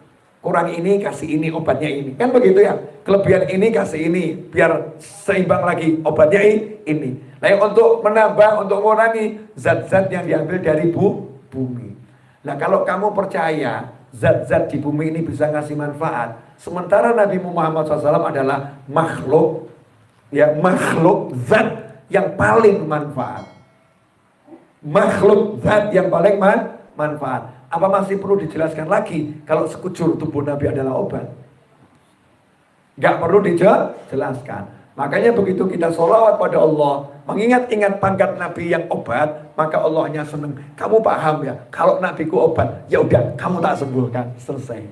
Kurang ini, kasih ini, obatnya ini. Kan begitu ya? Kelebihan ini, kasih ini. Biar seimbang lagi, obatnya ini. Nah, untuk menambah, untuk mengurangi zat-zat yang diambil dari bumi. Nah, kalau kamu percaya zat-zat di bumi ini bisa ngasih manfaat, sementara Nabi Muhammad SAW adalah makhluk zat yang paling manfaat. Makhluk zat yang paling manfaat. Apa masih perlu dijelaskan lagi kalau sekujur tubuh Nabi adalah obat? Nggak perlu dijelaskan. Makanya begitu kita sholawat pada Allah, mengingat-ingat pangkat Nabi yang obat, maka Allahnya senang. Kamu paham ya, kalau Nabiku obat, ya udah kamu tak sembuhkan, selesai.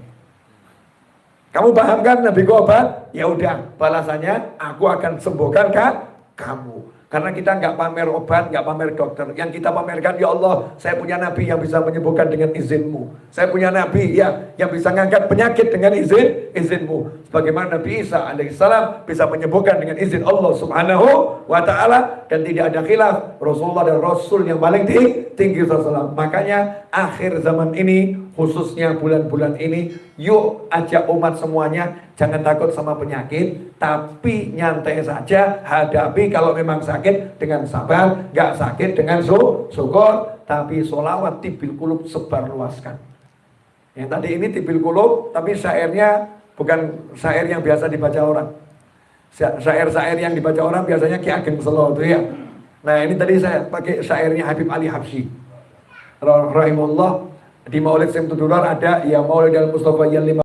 Kamu paham kan Nabiku obat? Ya udah, balasannya aku akan sembuhkan kan kamu. Karena kita nggak pamer obat, nggak pamer dokter. Yang kita pamerkan, ya Allah, saya punya Nabi yang bisa menyembuhkan dengan izinmu. Saya punya Nabi yang bisa mengangkat penyakit dengan izinmu. Sebagaimana Nabi Isa alaihissalam bisa menyembuhkan dengan izin Allah subhanahu wa ta'ala. Dan tidak ada khilaf, Rasulullah dan Rasul yang paling tinggi SAW. Makanya akhir zaman ini, khususnya bulan-bulan ini, yuk ajak umat semuanya, jangan takut sama penyakit, tapi nyantai saja, hadapi kalau memang sakit dengan sabar, gak sakit dengan syukur, tapi sholawat tibil kulub sebar luaskan. Yang tadi ini tibil kulub, tapi syairnya bukan syair yang biasa dibaca orang. Syair-syair yang dibaca orang biasanya Ki Ageng Selo itu ya. Nah ini tadi saya pakai syairnya Habib Ali Habsyi rahimahullah. Di Maulid Simtud Durar ada ya Maulid al-Mustafa yang 5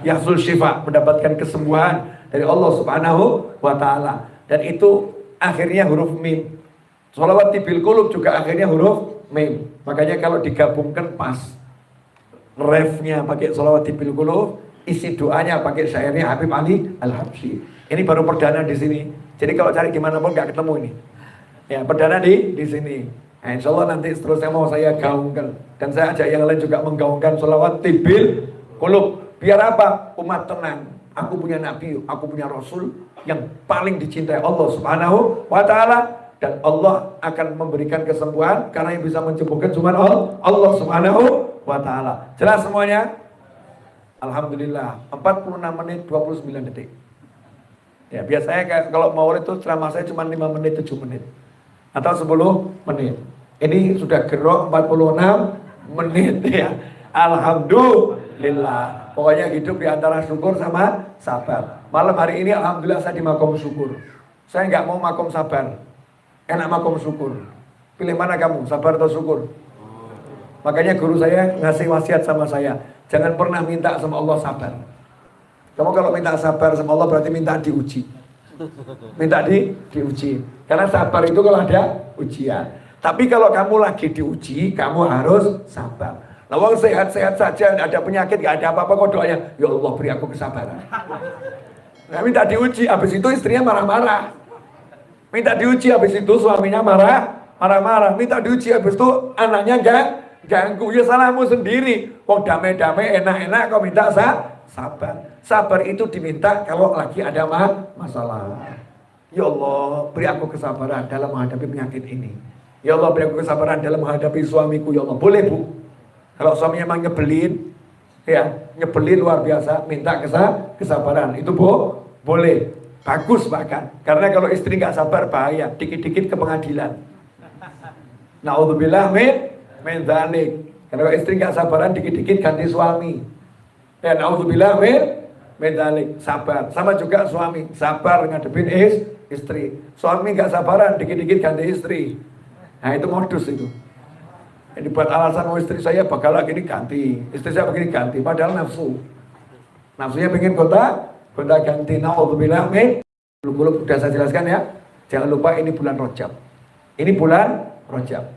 Yahsul Syifa, mendapatkan kesembuhan dari Allah subhanahu wa ta'ala. Dan itu akhirnya huruf mim. Sholawat tibil kulub juga akhirnya huruf mim. Makanya kalau digabungkan pas, refnya pakai sholawat tibil kulub, isi doanya pakai syairnya Habib Ali Al-Habsyi. Ini baru perdana di sini. Jadi kalau cari gimana pun nggak ketemu ini. Ya perdana di sini. Nah, insya Allah nanti seterusnya mau saya gaungkan. Dan saya ajak yang lain juga menggaungkan sholawat tibil kulub. Biar apa? Umat tenang. Aku punya Nabi, aku punya Rasul yang paling dicintai Allah subhanahu wa ta'ala. Dan Allah akan memberikan kesembuhan karena yang bisa menyembuhkan cuma Allah subhanahu wa ta'ala. Jelas semuanya? Alhamdulillah. 46 menit 29 detik. Ya biasanya kalau Maulid itu ceramah saya cuma 5 menit 7 menit. Atau 10 menit. Ini sudah gerok 46 menit ya. Alhamdulillah. Pokoknya hidup di antara syukur sama sabar. Malam hari ini alhamdulillah saya di makom syukur. Saya nggak mau makom sabar. Enak makom syukur. Pilih mana kamu, sabar atau syukur? Makanya guru saya ngasih wasiat sama saya. Jangan pernah minta sama Allah sabar. Kamu kalau minta sabar sama Allah berarti minta diuji. Minta diuji. Karena sabar itu kalau ada ujian. Tapi kalau kamu lagi diuji, kamu harus sabar. Lawang sehat-sehat saja, tidak ada penyakit, tidak ada apa-apa, kok doanya, ya Allah beri aku kesabaran. Nah, minta diuji, habis itu istrinya marah-marah. Minta diuji, habis itu suaminya marah-marah. Minta diuji, habis itu anaknya enggak ganggu. Ya salahmu sendiri. Kok damai-damai, enak-enak, kok minta sabar. Sabar itu diminta kalau lagi ada masalah. Ya Allah, beri aku kesabaran dalam menghadapi penyakit ini. Ya Allah, beri aku kesabaran dalam menghadapi suamiku. Ya Allah, boleh bu. Kalau suaminya emang nyebelin, ya nyebelin luar biasa, minta kesabaran. Itu bu, boleh. Bagus bahkan. Karena kalau istri nggak sabar bahaya. Dikit-dikit ke pengadilan. Na'udzubillah min dzalik. Karena kalau istri nggak sabaran, dikit-dikit ganti suami. Ya na'udzubillah min dzalik. Sabar. Sama juga suami. Sabar ngadepin istri. Suami nggak sabaran, dikit-dikit ganti istri. Nah itu modus itu. Ini buat alasan istri saya bakal lagi ini ganti, istri saya begini ganti, padahal nafsunya pengen gonta ganti. Na'udzubillah min. Belum sudah saya jelaskan ya. Jangan lupa ini bulan Rajab. Ini bulan Rajab.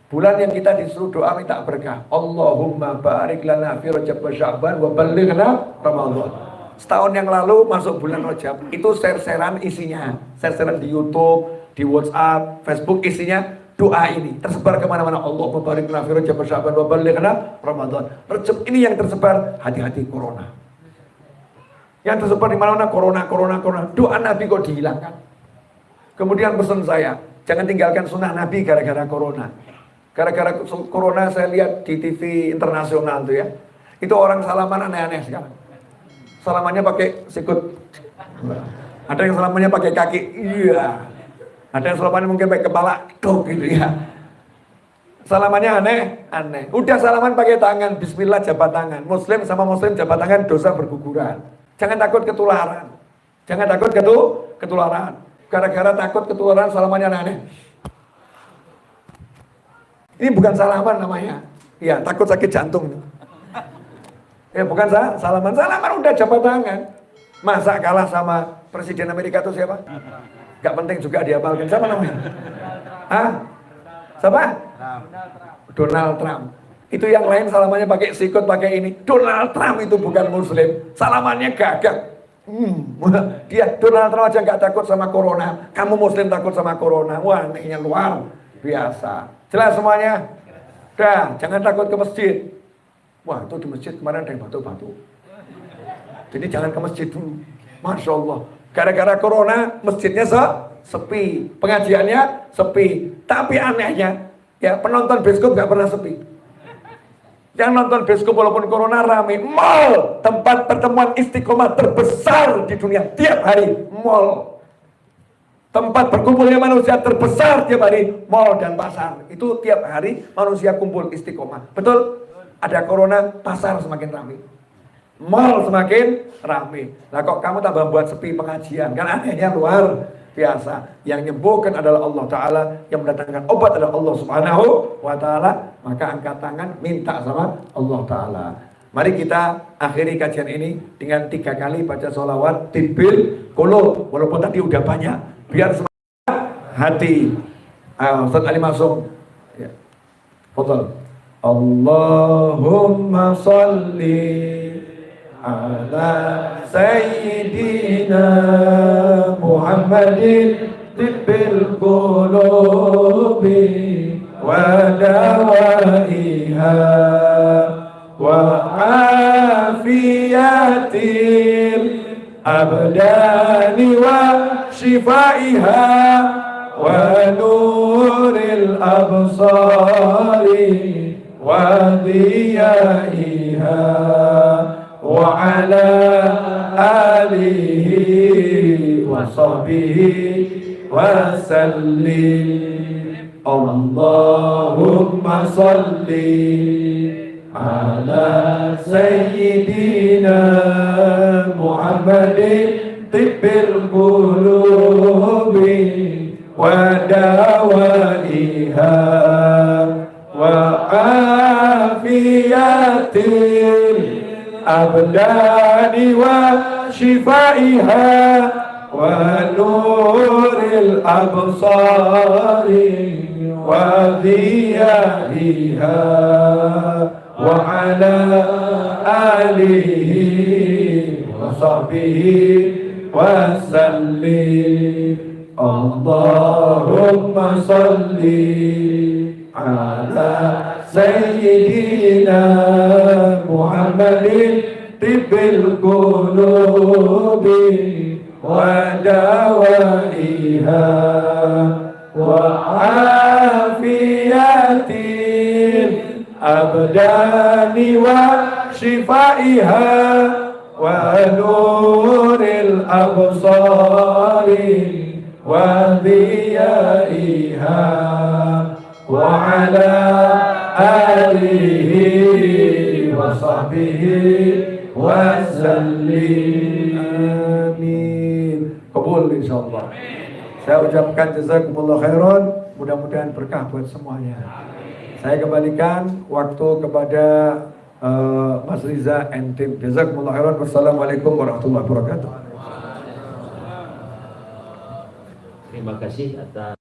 Bulan yang kita disuruh doa minta berkah. Allahumma barik lana fi Rajab wa Sya'ban wa ballighna Ramadan. Setahun yang lalu masuk bulan Rajab, itu share-sharean isinya, share-sharean di YouTube, di WhatsApp, Facebook isinya doa ini tersebar kemana-mana. Allah barik lana fi Rajab wa Sya'ban wa ballighna Ramadan. Rajab ini yang tersebar, hati-hati corona. Yang tersebar di mana-mana corona. Doa Nabi kok dihilangkan. Kemudian pesan saya, jangan tinggalkan sunnah Nabi gara-gara corona. Gara-gara corona saya lihat di TV internasional tuh ya. Itu orang salaman aneh-aneh sekarang. Salamannya pakai sikut. Ada yang salamannya pakai kaki. Iya. Ada yang salamannya mungkin pakai kepala. Dok gitu ya. Salamannya aneh. Udah salaman pakai tangan. Bismillah jabat tangan. Muslim sama muslim jabat tangan dosa berguguran. Jangan takut ketularan. Ketularan. Gara-gara takut ketularan salamannya aneh. Ini bukan salaman namanya. Iya, takut sakit jantung. Ya bukan salaman udah jabat tangan. Masa kalah sama Presiden Amerika itu siapa? Gak penting juga dihafalkan. Siapa namanya? Hah? Siapa? Donald Trump. Itu yang lain salamannya pakai sikut, pakai ini. Donald Trump itu bukan muslim. Salamannya gagah. Dia Donald Trump aja gak takut sama corona. Kamu muslim takut sama corona. Wah, anehnya luar biasa. Jelas semuanya? Dah, jangan takut ke masjid. Wah, itu di masjid kemarin ada yang batu-batu. Jadi jangan ke masjid dulu. Masya Allah. Gara-gara corona, masjidnya sepi. Pengajiannya sepi. Tapi anehnya, ya penonton bioskop gak pernah sepi. Yang nonton bioskop walaupun corona rame. Mall, tempat pertemuan istiqomah terbesar di dunia. Tiap hari, mall. Tempat berkumpulnya manusia terbesar tiap hari, mall dan pasar. Itu tiap hari manusia kumpul istiqomah. Betul? Ada corona, pasar semakin ramai, mall semakin ramai. Nah kok kamu tambah buat sepi pengajian? Kan anehnya luar biasa. Yang nyembuhkan adalah Allah Ta'ala, yang mendatangkan obat adalah Allah Subhanahu wa Ta'ala. Maka angkat tangan, minta sama Allah Ta'ala. Mari kita akhiri kajian ini dengan 3 kali baca sholawat tibbil qulub. Walaupun tadi udah banyak, biar semangat hati. Ustaz Ali Masum, ya. Fadhal. Allahumma salli ala sayyidina Muhammadin tibbil qulubi wa dawaiha wa afiyatil abdani wa shifaiha wa nuril absari wa diyaiha wa ala alihi wa sahbihi wa sallim. Allahumma salli ala sayyidina Muhammadin tibbil qulubi wa dawaiha wa afiyatil abdani wa shifaiha wa nuril absari wa diyaiha wa ala alihi wa sahbihi wa sallim. Allahumma salli ala sayyidina Muhammadin tibbil qulubi wa dawaiha wa afiyatil abdani wa shifaiha wa nuril absari wa diyaiha wa ala alihi wa sahbihi wa sallim. Amin. Kabul insyaallah. Saya ucapkan jazakumullah khairan, mudah-mudahan berkah buat semuanya. Saya kembalikan waktu kepada Mas Riza and tim. Jazakumullah khairan. Wassalamualaikum warahmatullahi wabarakatuh. Terima kasih atas